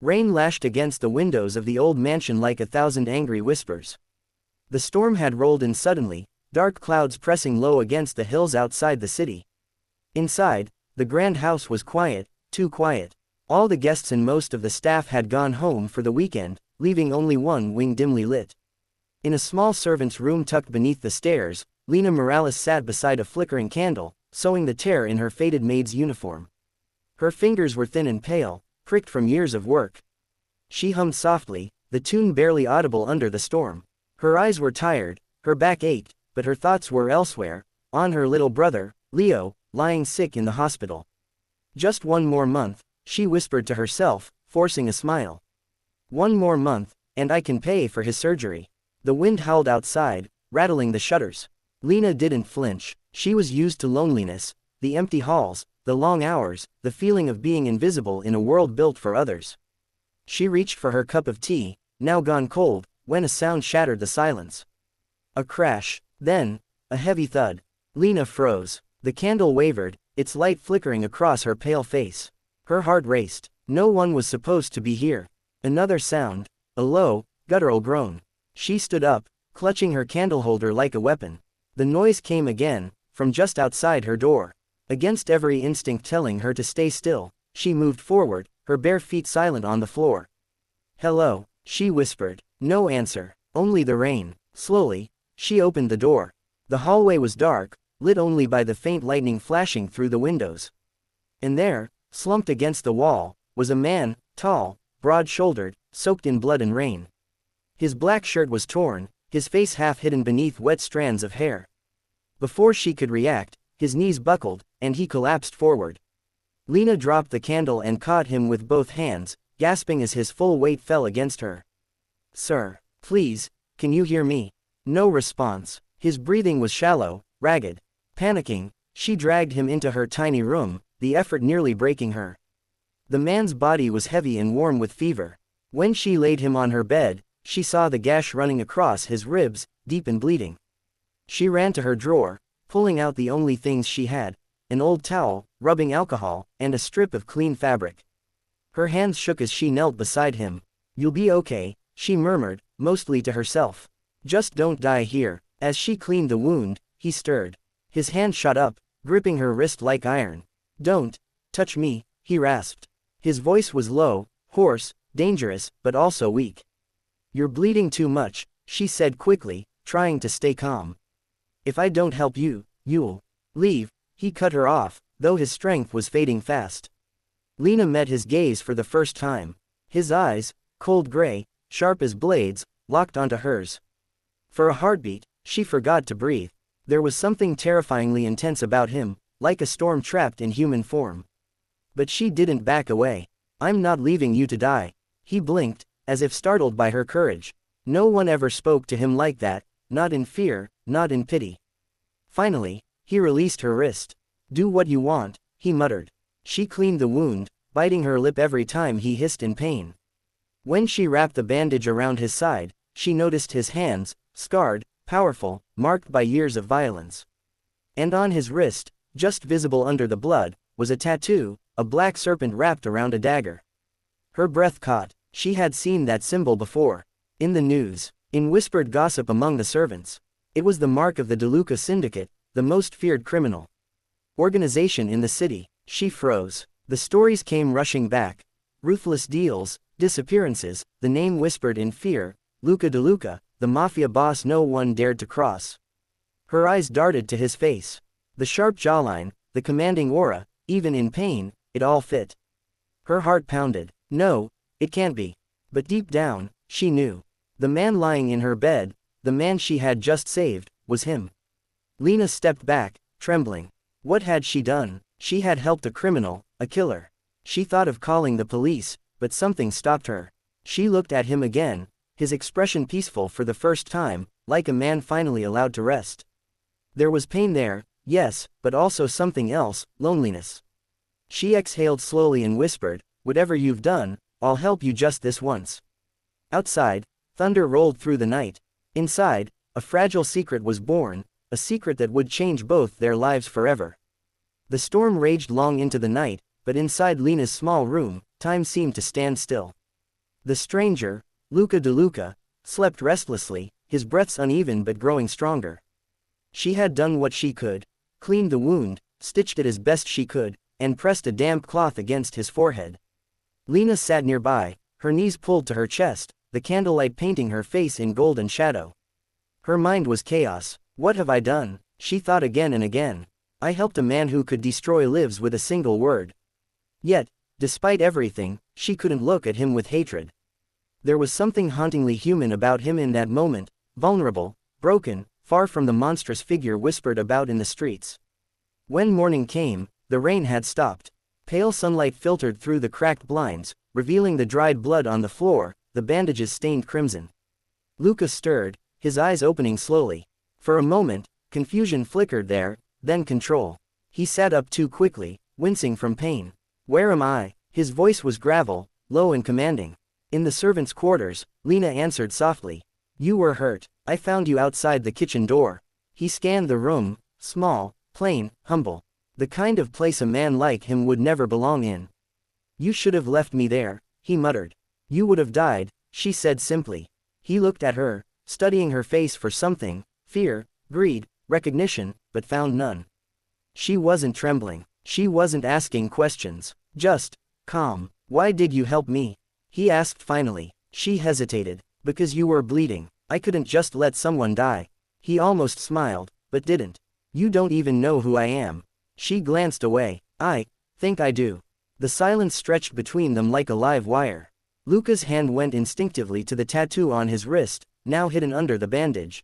Rain lashed against the windows of the old mansion like 1,000 angry whispers. The storm had rolled in suddenly, dark clouds pressing low against the hills outside the city. Inside, the grand house was quiet, too quiet. All the guests and most of the staff had gone home for the weekend, leaving only one wing dimly lit. In a small servant's room tucked beneath the stairs, Lena Morales sat beside a flickering candle, sewing the tear in her faded maid's uniform. Her fingers were thin and pale, pricked from years of work. She hummed softly, the tune barely audible under the storm. Her eyes were tired, her back ached, but her thoughts were elsewhere, on her little brother, Leo, lying sick in the hospital. Just one more month, she whispered to herself, forcing a smile. One more month, and I can pay for his surgery. The wind howled outside, rattling the shutters. Lena didn't flinch. She was used to loneliness, the empty halls, the long hours, the feeling of being invisible in a world built for others. She reached for her cup of tea, now gone cold, when a sound shattered the silence. A crash, then, a heavy thud. Lena froze. The candle wavered, its light flickering across her pale face. Her heart raced. No one was supposed to be here. Another sound, a low, guttural groan. She stood up, clutching her candle holder like a weapon. The noise came again, from just outside her door. Against every instinct telling her to stay still, she moved forward, her bare feet silent on the floor. "Hello," she whispered. No answer, only the rain. Slowly, she opened the door. The hallway was dark, lit only by the faint lightning flashing through the windows. And there, slumped against the wall, was a man, tall, broad-shouldered, soaked in blood and rain. His black shirt was torn, his face half hidden beneath wet strands of hair. Before she could react, his knees buckled, and he collapsed forward. Lena dropped the candle and caught him with both hands, gasping as his full weight fell against her. "Sir, please, can you hear me?" No response. His breathing was shallow, ragged. Panicking, she dragged him into her tiny room, the effort nearly breaking her. The man's body was heavy and warm with fever. When she laid him on her bed, she saw the gash running across his ribs, deep and bleeding. She ran to her drawer, pulling out the only things she had, an old towel, rubbing alcohol, and a strip of clean fabric. Her hands shook as she knelt beside him. "You'll be okay," she murmured, mostly to herself. "Just don't die here." As she cleaned the wound, he stirred. His hand shot up, gripping her wrist like iron. "Don't touch me," he rasped. His voice was low, hoarse, dangerous, but also weak. "You're bleeding too much," she said quickly, trying to stay calm. "If I don't help you, you'll leave." He cut her off, though his strength was fading fast. Lena met his gaze for the first time. His eyes, cold gray, sharp as blades, locked onto hers. For a heartbeat, she forgot to breathe. There was something terrifyingly intense about him, like a storm trapped in human form. But she didn't back away. "I'm not leaving you to die." He blinked, as if startled by her courage. No one ever spoke to him like that, not in fear, not in pity. Finally, he released her wrist. "Do what you want," he muttered. She cleaned the wound, biting her lip every time he hissed in pain. When she wrapped the bandage around his side, she noticed his hands, scarred, powerful, marked by years of violence. And on his wrist, just visible under the blood, was a tattoo, a black serpent wrapped around a dagger. Her breath caught. She had seen that symbol before. In the news, in whispered gossip among the servants. It was the mark of the DeLuca Syndicate, the most feared criminal organization in the city. She froze. The stories came rushing back. Ruthless deals, disappearances, the name whispered in fear, Luca DeLuca, the Mafia boss no one dared to cross. Her eyes darted to his face. The sharp jawline, the commanding aura, even in pain, it all fit. Her heart pounded. No, it can't be. But deep down, she knew. The man lying in her bed, the man she had just saved, was him. Lena stepped back, trembling. What had she done? She had helped a criminal, a killer. She thought of calling the police, but something stopped her. She looked at him again, his expression peaceful for the first time, like a man finally allowed to rest. There was pain there, yes, but also something else, loneliness. She exhaled slowly and whispered, "Whatever you've done, I'll help you just this once." Outside, thunder rolled through the night. Inside, a fragile secret was born, a secret that would change both their lives forever. The storm raged long into the night, but inside Lena's small room, time seemed to stand still. The stranger, Luca de Luca, slept restlessly, his breaths uneven but growing stronger. She had done what she could, cleaned the wound, stitched it as best she could, and pressed a damp cloth against his forehead. Lena sat nearby, her knees pulled to her chest, the candlelight painting her face in golden shadow. Her mind was chaos. What have I done? She thought again and again. I helped a man who could destroy lives with a single word. Yet, despite everything, she couldn't look at him with hatred. There was something hauntingly human about him in that moment, vulnerable, broken, far from the monstrous figure whispered about in the streets. When morning came, the rain had stopped. Pale sunlight filtered through the cracked blinds, revealing the dried blood on the floor, the bandages stained crimson. Luca stirred, his eyes opening slowly. For a moment, confusion flickered there, then control. He sat up too quickly, wincing from pain. Where am I? His voice was gravel, low and commanding. In the servants' quarters, Lena answered softly. You were hurt. I found you outside the kitchen door. He scanned the room, small, plain, humble. The kind of place a man like him would never belong in. You should have left me there, he muttered. You would have died, she said simply. He looked at her, studying her face for something, fear, greed, recognition, but found none. She wasn't trembling. She wasn't asking questions. Just calm. Why did you help me? He asked finally. She hesitated. Because you were bleeding. I couldn't just let someone die. He almost smiled, but didn't. You don't even know who I am. She glanced away. I think I do. The silence stretched between them like a live wire. Luca's hand went instinctively to the tattoo on his wrist, now hidden under the bandage.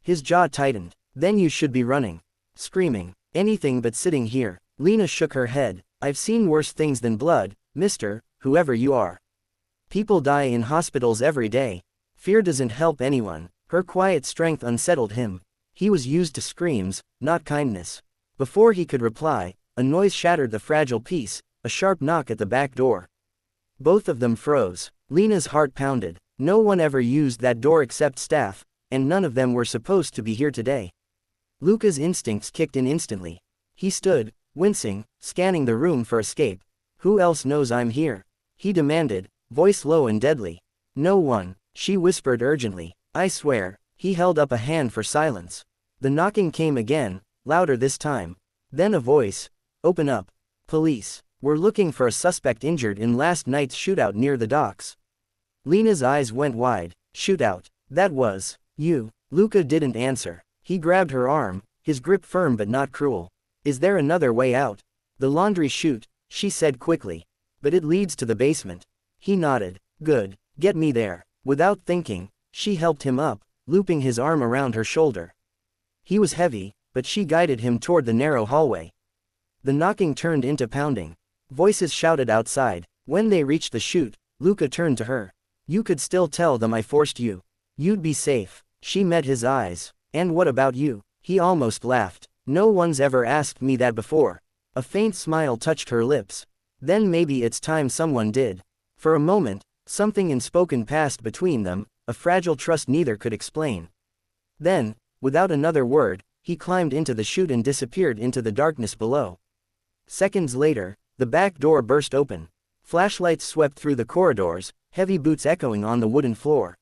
His jaw tightened. Then you should be running. Screaming. Anything but sitting here. Lena shook her head. I've seen worse things than blood, mister, whoever you are. People die in hospitals every day. Fear doesn't help anyone. Her quiet strength unsettled him. He was used to screams, not kindness. Before he could reply, a noise shattered the fragile peace, a sharp knock at the back door. Both of them froze. Lena's heart pounded. No one ever used that door except staff, and none of them were supposed to be here today. Luca's instincts kicked in instantly. He stood, wincing, scanning the room for escape. Who else knows I'm here? He demanded, voice low and deadly. No one, she whispered urgently. I swear. He held up a hand for silence. The knocking came again, louder this time. Then a voice. Open up. Police. We're looking for a suspect injured in last night's shootout near the docks. Lena's eyes went wide. Shootout. That was you. Luca didn't answer. He grabbed her arm, his grip firm but not cruel. Is there another way out? The laundry chute, she said quickly. But it leads to the basement. He nodded. Good. Get me there. Without thinking, she helped him up, looping his arm around her shoulder. He was heavy, but she guided him toward the narrow hallway. The knocking turned into pounding. Voices shouted outside. When they reached the chute, Luca turned to her. You could still tell them I forced you. You'd be safe. She met his eyes. And what about you? He almost laughed. No one's ever asked me that before. A faint smile touched her lips. Then maybe it's time someone did. For a moment, something unspoken passed between them, a fragile trust neither could explain. Then, without another word, he climbed into the chute and disappeared into the darkness below. Seconds later, the back door burst open. Flashlights swept through the corridors, heavy boots echoing on the wooden floor.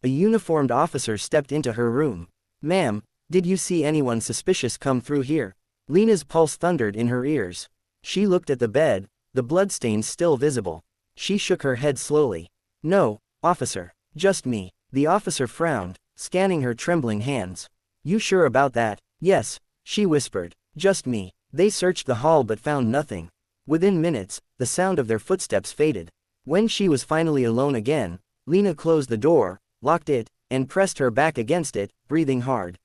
A uniformed officer stepped into her room. Ma'am, did you see anyone suspicious come through here? Lena's pulse thundered in her ears. She looked at the bed, the bloodstains still visible. She shook her head slowly. No, officer. Just me. The officer frowned, scanning her trembling hands. You sure about that? Yes, she whispered. Just me. They searched the hall but found nothing. Within minutes, the sound of their footsteps faded. When she was finally alone again, Lena closed the door, locked it, and pressed her back against it, breathing hard.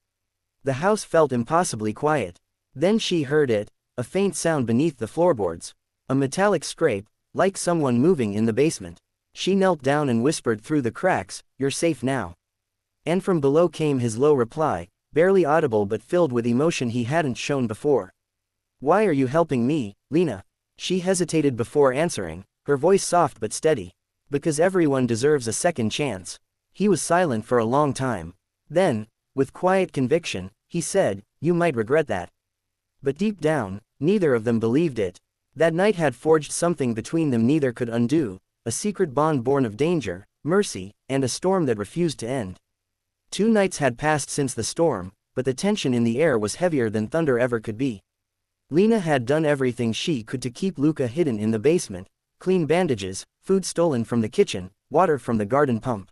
The house felt impossibly quiet. Then she heard it, a faint sound beneath the floorboards. A metallic scrape, like someone moving in the basement. She knelt down and whispered through the cracks, "You're safe now." And from below came his low reply, barely audible but filled with emotion he hadn't shown before. "Why are you helping me, Lena?" She hesitated before answering, her voice soft but steady. "Because everyone deserves a second chance." He was silent for a long time. Then, with quiet conviction, he said, "You might regret that." But deep down, neither of them believed it. That night had forged something between them neither could undo, a secret bond born of danger, mercy, and a storm that refused to end. 2 nights had passed since the storm, but the tension in the air was heavier than thunder ever could be. Lena had done everything she could to keep Luca hidden in the basement: clean bandages, food stolen from the kitchen, water from the garden pump.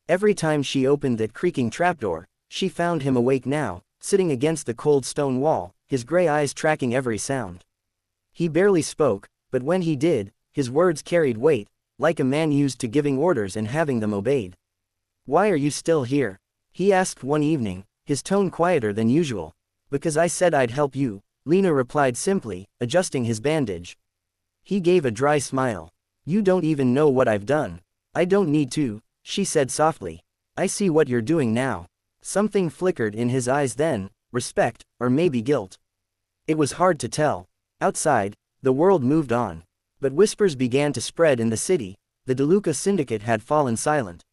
Every time she opened that creaking trapdoor, she found him awake now, sitting against the cold stone wall, his gray eyes tracking every sound. He barely spoke, but when he did, his words carried weight, like a man used to giving orders and having them obeyed. "Why are you still here?" he asked one evening, his tone quieter than usual. "Because I said I'd help you," Lena replied simply, adjusting his bandage. He gave a dry smile. "You don't even know what I've done." "I don't need to," she said softly. "I see what you're doing now." Something flickered in his eyes then, respect, or maybe guilt. It was hard to tell. Outside, the world moved on. But whispers began to spread in the city: the DeLuca syndicate had fallen silent.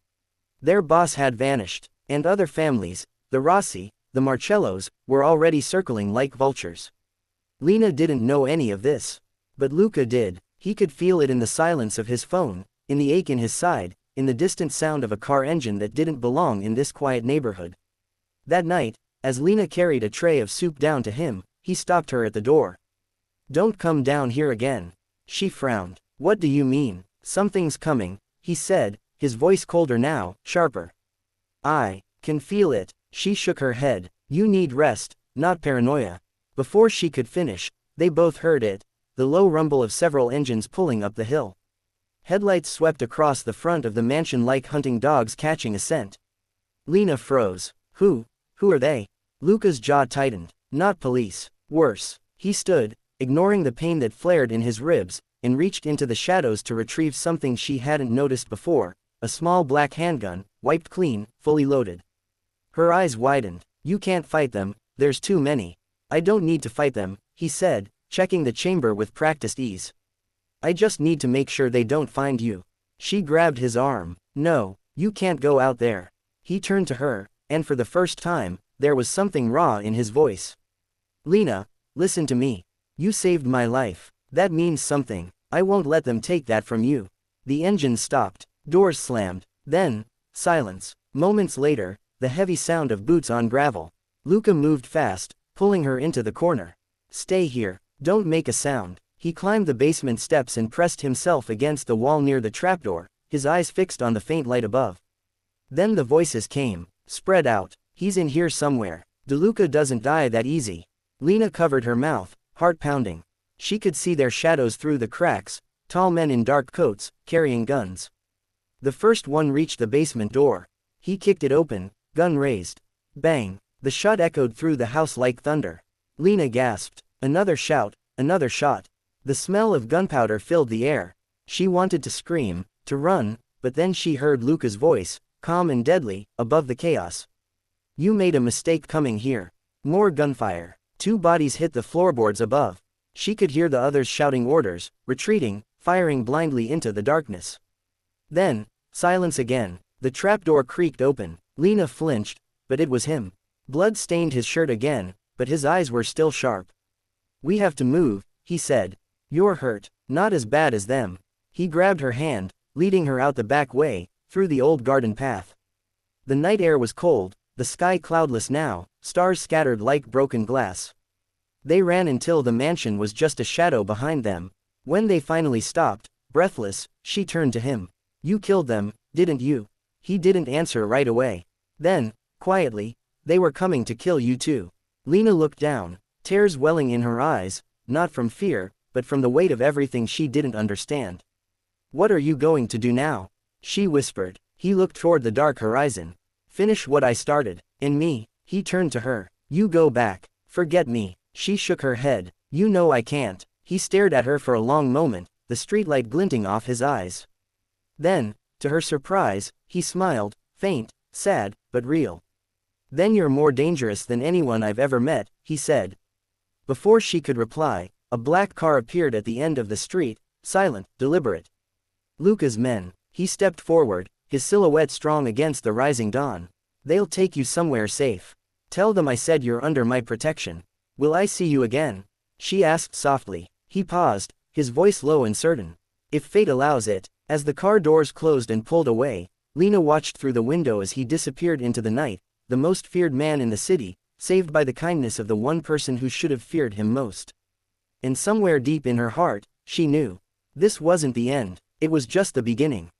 Their boss had vanished, and other families, the Rossi, the Marcellos, were already circling like vultures. Lena didn't know any of this. But Luca did. He could feel it in the silence of his phone, in the ache in his side, in the distant sound of a car engine that didn't belong in this quiet neighborhood. That night, as Lena carried a tray of soup down to him, he stopped her at the door. "Don't come down here again." She frowned. "What do you mean?" "Something's coming," he said, his voice colder now, sharper. "I can feel it." She shook her head. "You need rest, not paranoia." Before she could finish, they both heard it: the low rumble of several engines pulling up the hill. Headlights swept across the front of the mansion like hunting dogs catching a scent. Lena froze. Who are they?" Luca's jaw tightened. "Not police. Worse." He stood, ignoring the pain that flared in his ribs, and reached into the shadows to retrieve something she hadn't noticed before: a small black handgun, wiped clean, fully loaded. Her eyes widened. "You can't fight them, there's too many." "I don't need to fight them," he said, checking the chamber with practiced ease. "I just need to make sure they don't find you." She grabbed his arm. "No, you can't go out there." He turned to her, and for the first time, there was something raw in his voice. "Lena, listen to me. You saved my life. That means something. I won't let them take that from you." The engine stopped. Doors slammed. Then, silence. Moments later, the heavy sound of boots on gravel. Luca moved fast, pulling her into the corner. "Stay here. Don't make a sound." He climbed the basement steps and pressed himself against the wall near the trapdoor, his eyes fixed on the faint light above. Then the voices came. "Spread out. He's in here somewhere. DeLuca doesn't die that easy." Lena covered her mouth, heart pounding. She could see their shadows through the cracks: tall men in dark coats, carrying guns. The first one reached the basement door. He kicked it open, gun raised. Bang! The shot echoed through the house like thunder. Lena gasped. Another shout, another shot. The smell of gunpowder filled the air. She wanted to scream, to run, but then she heard Luca's voice, calm and deadly, above the chaos. "You made a mistake coming here." More gunfire. 2 bodies hit the floorboards above. She could hear the others shouting orders, retreating, firing blindly into the darkness. Then, silence again. The trapdoor creaked open. Lena flinched, but it was him. Blood stained his shirt again, but his eyes were still sharp. "We have to move," he said. "You're hurt. Not as bad as them." He grabbed her hand, leading her out the back way, through the old garden path. The night air was cold, the sky cloudless now, stars scattered like broken glass. They ran until the mansion was just a shadow behind them. When they finally stopped, breathless, she turned to him. "You killed them, didn't you?" He didn't answer right away. Then, quietly, "They were coming to kill you too." Lena looked down, tears welling in her eyes, not from fear, but from the weight of everything she didn't understand. "What are you going to do now?" she whispered. He looked toward the dark horizon. "Finish what I started. And me." He turned to her. "You go back. Forget me." She shook her head. "You know I can't." He stared at her for a long moment, the streetlight glinting off his eyes. Then, to her surprise, he smiled, faint, sad, but real. "Then you're more dangerous than anyone I've ever met," he said. Before she could reply, a black car appeared at the end of the street, silent, deliberate. Luca's men. He stepped forward, his silhouette strong against the rising dawn. "They'll take you somewhere safe. Tell them I said you're under my protection." "Will I see you again?" she asked softly. He paused, his voice low and certain. "If fate allows it." As the car doors closed and pulled away, Lena watched through the window as he disappeared into the night, the most feared man in the city, saved by the kindness of the one person who should have feared him most. And somewhere deep in her heart, she knew. This wasn't the end, it was just the beginning.